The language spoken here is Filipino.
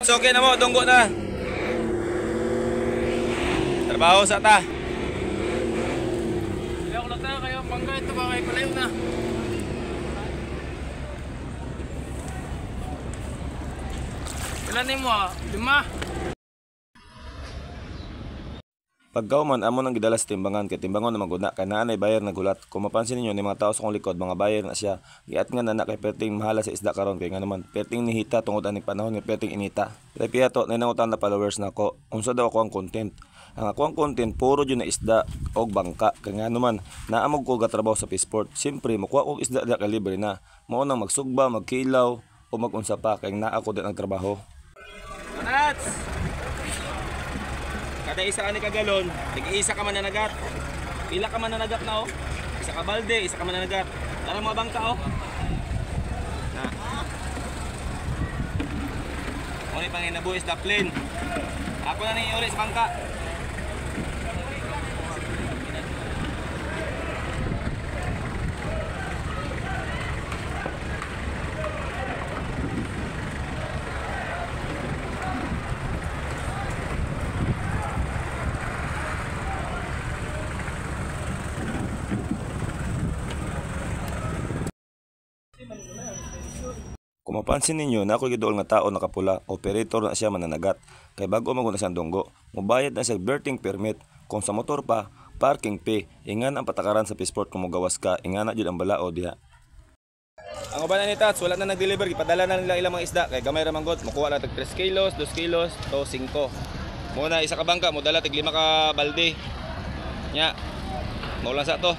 So okay na mo, tunggo na. Trabaho sa ta. Kaya ko lang tayo kayo, bangga ito ba kayo palayo na. Ilan mo 5? Pagkauman amo nang gidala sa timbangan kay timbangon na maguna kay naanay bayar nagulat. Kung mapansin ninyo ni mga tao sa kong likod mga bayar na siya. Giat nga nana kay perting mahala sa isda karon kay nga naman perting nihita tungod aning panahon nga perting inita. Kay piyato nanangutan na followers nako. Unsa daw ako ang content? Ang ako ang content puro jud na isda og bangka kay nga naman naamog ko gatrabaho sa Peaceport. Siyempre makuha og isda da kalibre na. Mao nang magsugba, magkilaw o magunsa pa kay naa ako din ang trabaho. Manats! Kada isa ani kagalon, tig-isa ka mananagat. Pila ka mananagat na oh. Isa ka balde, isa ka mananagat. Tara mga bangka oh. Na. Uli pang inabuhis na plane. Ako na ni uli sa bangka. Kung mapansin ninyo na ako giduol nga tao nakapula, operator na siya mananagat. Kay bago maguna siyang dunggo, mubayad na siya berthing permit. Kung sa motor pa, parking fee. Ingan ang patakaran sa Peaceport kung magawas ka, ingan na jud ang balao diha. Ang uban ni Tats, wala na nag-deliver, ipadala na nila ilang mga isda kay gamay ra manggot, makuha na tag 3 kilos, 2 kilos, to 5. Muna isa ka bangka, mo dala tig 5 ka balde. Nya. Maulan sa to.